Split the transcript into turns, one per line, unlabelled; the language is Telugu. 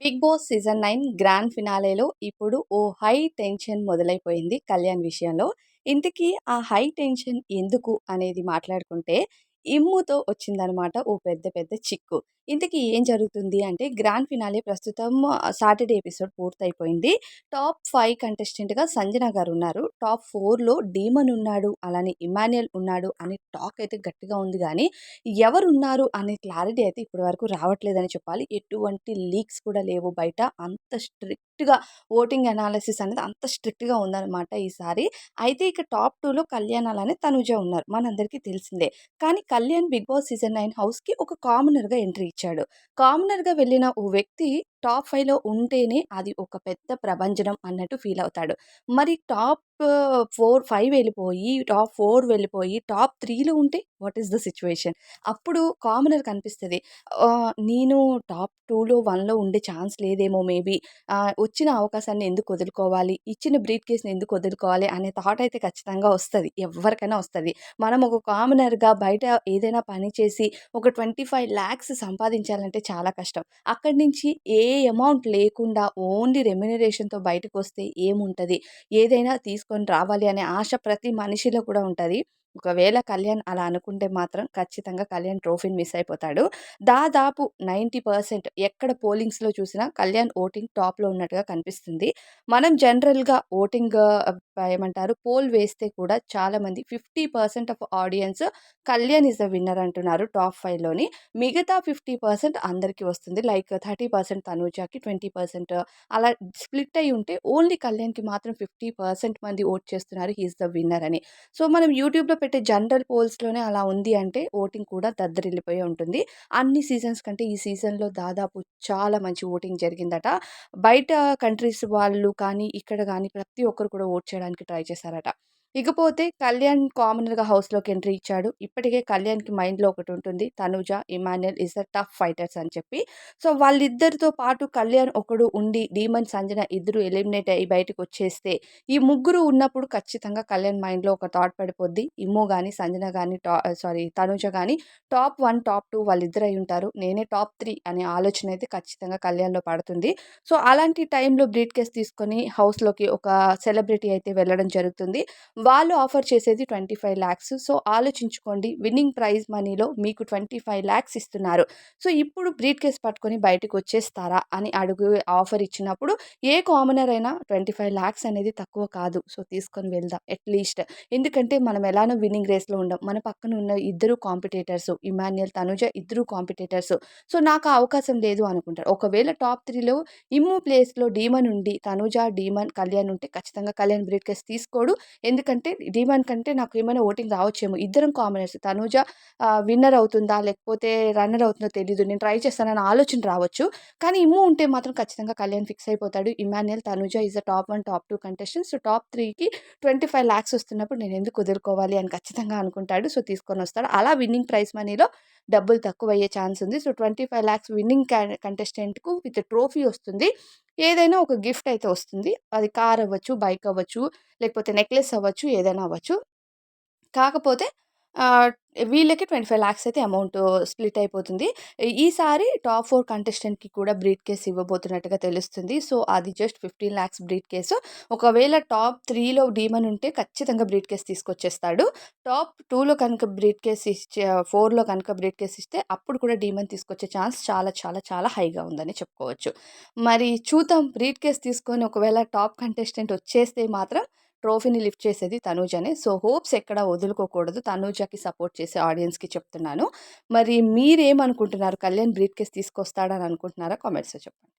బిగ్ బాస్ సీజన్ 9 గ్రాండ్ ఫినాలేలో ఇప్పుడు ఓ హై టెన్షన్ మొదలైపోయింది కళ్యాణ్ విషయంలో. ఇంతకీ ఆ హై టెన్షన్ ఎందుకు అనేది మాట్లాడుకుంటే, ఇమ్ముతో వచ్చిందనమాట ఓ పెద్ద పెద్ద చిక్కు. ఇంతకీ ఏం జరుగుతుంది అంటే గ్రాండ్ ఫినాలే ప్రస్తుతం సాటర్‌డే ఎపిసోడ్ పూర్తయిపోయింది. టాప్ 5 కంటెస్టెంట్‌గా సంజన గారున్నారు. టాప్ 4లో డీమన్ ఉన్నాడు. అలానే ఇమ్మాన్యుయల్ ఉన్నాడు అనే టాక్ అయితే గట్టిగా ఉంది గానీ, ఎవరున్నారు అనే క్లారిటీ అయితే ఇప్పటి వరకు రావట్లేదని చెప్పాలి. ఎటువంటి లీక్స్ కూడా లేవు బయట. అంత స్ట్రిక్ట్‌గా ఓటింగ్ అనాలిసిస్ అనేది అంత స్ట్రిక్ట్‌గా ఉందనమాట ఈసారి. అయితే ఇక టాప్ 2లో కళ్యాణ్ అలానే తనుజ ఉన్నారు. మనందరికీ తెలిసిందే. కానీ కళ్యాణ్ 'బిగ్ బాస్' సీజన్ 9 హౌస్‌కి ఒక కామనర్‌గా ఎంట్రీ ఇచ్చాడు. కామనర్‌గా వెళ్ళిన ఓ వ్యక్తి టాప్ 5లో ఉంటేనే అది ఒక పెద్ద ప్రభంజనం అన్నట్టు ఫీల్ అవుతాడు. మరి టాప్ 5 వెళ్ళిపోయి, టాప్ 4 వెళ్ళిపోయి, టాప్ 3లో ఉంటే వాట్ ఈస్ ద సిట్యుయేషన్? అప్పుడు కామనర్ కనిపిస్తది. నేను టాప్ 2లో, 1లో ఉండే ఛాన్స్ లేదేమో మేబీ. వచ్చిన అవకాశాన్ని ఎందుకు వదులుకోవాలి? ఇచ్చిన బ్రీఫ్ కేస్‌ని ఎందుకు వదులుకోవాలి? అనే థాట్ అయితే ఖచ్చితంగా వస్తది. ఎవ్వరికైనా వస్తది. మనం ఒక కామనర్‌గా బయట ఏదైనా పని చేసి ఒక 25,00,000 సంపాదించాలంటే చాలా కష్టం. అక్కడి నుంచి ఏ అమౌంట్ లేకుండా ఓన్లీ రెమ్యునరేషన్‌తో బయటకొస్తే ఏముంటది? ఏదైనా తీసుకొని రావాలి అనే ఆశ ప్రతి మనిషిలో కూడా ఉంటది. ఒకవేళ కళ్యాణ్ అలా అనుకుంటే మాత్రం ఖచ్చితంగా కళ్యాణ్ ట్రోఫీని మిస్ అయిపోతాడు. దాదాపు 90% ఎక్కడ పోలింగ్స్‌లో చూసినా కళ్యాణ్ ఓటింగ్ టాప్‌లో ఉన్నట్టుగా కనిపిస్తుంది. మనం జనరల్‌గా ఓటింగ్ ఏమంటారు పోల్ వేస్తే కూడా చాలామంది 50% of audience Kalyan is the winner అంటున్నారు టాప్ 5లోని. మిగతా 50% అందరికి వస్తుంది. లైక్ 30% తనూజకి, 20% అలా స్ప్లిట్ అయ్యి ఉంటే ఓన్లీ కళ్యాణ్‌కి మాత్రం 50% మంది ఓట్ చేస్తున్నారు. హి ఈస్ ద విన్నర్ అని. సో, మనం యూట్యూబ్‌లో పెట్టే జనరల్ పోల్స్‌లోనే అలా ఉంది అంటే ఓటింగ్ కూడా దద్దరిల్లిపోయి ఉంటుంది. అన్ని సీజన్స్ కంటే ఈ సీజన్‌లో దాదాపు చాలా మంచి ఓటింగ్ జరిగిందట. బయట కంట్రీస్ వాళ్ళు కానీ, ఇక్కడ గానీ ప్రతి ఒక్కరు కూడా ఓట్ చేయడానికి ట్రై చేశారట. ఇకపోతే కళ్యాణ్ కామనర్‌గా హౌస్‌లోకి ఎంట్రీ ఇచ్చాడు. ఇప్పటికే కళ్యాణ్‌కి మైండ్‌లో ఒకటుంటుంది. Tanuja, Emmanuel is the tough fighters అని చెప్పి. సో, వాళ్ళిద్దరితో పాటు కళ్యాణ్ ఒకడు ఉండి, డీమన్, సంజన ఇద్దరు ఎలిమినేట్ అయ్యి బయటకొచ్చేస్తే, ఈ ముగ్గురు ఉన్నప్పుడు ఖచ్చితంగా కళ్యాణ్ మైండ్‌లో ఒక థాట్ పడిపోద్ది. ఇమ్ము గాని, సంజన గాని, తనుజ గాని టాప్ 1, టాప్ 2 వాళ్ళిద్దరు అయ్యుంటారు. నేనే టాప్ 3 అనే ఆలోచన అయితే ఖచ్చితంగా కళ్యాణ్‌లో పడుతుంది. సో, అలాంటి టైంలో బ్రీఫ్ కేస్ తీసుకొని హౌస్‌లోకి ఒక సెలబ్రిటీ అయితే వెళ్ళడం జరుగుతుంది. వాళ్ళు ఆఫర్ చేసేది 25,00,000. సో, ఆలోచించుకోండి. విన్నింగ్ ప్రైజ్ మనీలో మీకు 25,00,000 ఇస్తున్నారు. సో, ఇప్పుడు బ్రీఫ్ కేస్ పట్టుకొని బయటకొచ్చేస్తారా అని ఆఫర్ ఇచ్చినప్పుడు ఏ కామనర్ అయినా 25,00,000 అనేది తక్కువ కాదు. సో, తీసుకొని వెళ్దాం అట్‌లీస్ట్. ఎందుకంటే మనం ఎలానో విన్నింగ్ రేస్‌లో ఉండం. మన పక్కన ఉన్న ఇద్దరు కాంపిటీటర్స్ ఇమాన్యుయల్, తనుజ ఇద్దరు కాంపిటీటర్స్. సో, నాకు ఆ అవకాశం లేదు అనుకుంటారు. ఒకవేళ టాప్ 3లో ఇమ్ము ప్లేస్‌లో డీమన్ ఉండి తనుజ, డీమన్, కళ్యాణ్ ఉంటే ఖచ్చితంగా కళ్యాణ్ బ్రీఫ్ కేస్ తీసుకోడు. ఎందుకంటే డీమన్ కంటే నాకు ఏమైనా ఓటింగ్ రావచ్చేమో. ఇద్దరం కామనర్స్. తనూజ విన్నర్ అవుతుందా? లేకపోతే రన్నర్ అవుతుందో తెలీదు. నేను ట్రై చేస్తానన్న ఆలోచన రావచ్చు. కానీ ఇమ్ము ఉంటే మాత్రం ఖచ్చితంగా కళ్యాణ్ ఫిక్స్ అయిపోతాడు. Emmanuel, Tanuja is the top 1, top 2 contestants. So, top 3కి 25,00,000 వస్తున్నప్పుడు నేనెందుకు వదులుకోవాలి అని ఖచ్చితంగా అనుకుంటాడు. సో, తీసుకొనొస్తాడు. అలా విన్నింగ్ ప్రైజ్ మనీలో డబ్బులు తక్కువయ్యే ఛాన్స్ ఉంది. సో, 25,00,000 విన్నింగ్ కంటెస్టెంట్‌కు విత్ ట్రోఫీ వస్తుంది. ఏదైనా ఒక గిఫ్ట్ అయితే వస్తుంది. అది కార్ అవ్వచ్చు, బైక్ అవ్వచ్చు, లేకపోతే నెక్లెస్ అవ్వచ్చు, ఏదైనా అవ్వచ్చు. కాకపోతే ఆహ్, వీళ్ళకి 25,00,000 అయితే అమౌంట్ స్ప్లిట్ అయిపోతుంది. ఈసారి టాప్ 4 కంటెస్టెంట్‌కి కూడా బ్రీఫ్ కేస్ ఇవ్వబోతున్నట్టుగా తెలుస్తుంది. సో, అది జస్ట్ 15,00,000 బ్రీఫ్ కేసు. ఒకవేళ టాప్ 3లో డీమన్ ఉంటే ఖచ్చితంగా బ్రీఫ్ కేస్ తీసుకొచ్చేస్తాడు. టాప్ 2లో కనుక బ్రీఫ్ కేస్ 4లో కనుక బ్రీఫ్ కేస్ ఇస్తే అప్పుడు కూడా డీమన్ తీసుకొచ్చే ఛాన్స్ చాలా చాలా చాలా హైగా ఉందని చెప్పుకోవచ్చు. మరి చూద్దాం బ్రీఫ్ కేస్ తీసుకొని ఒకవేళ టాప్ కంటెస్టెంట్ వచ్చేస్తే మాత్రం ట్రోఫీని లిఫ్ట్ చేసేది తనూజనే. సో, హోప్స్ ఎక్కడ వదులుకోకూడదు. తనూజకి సపోర్ట్ చేసే ఆడియన్స్‌కి చెప్తున్నాను. మరి మీరేమనుకుంటున్నారు? కళ్యాణ్ బ్రీఫ్ కేస్ తీసుకొస్తాడని అనుకుంటున్నారా? కామెంట్స్‌లో చెప్పండి.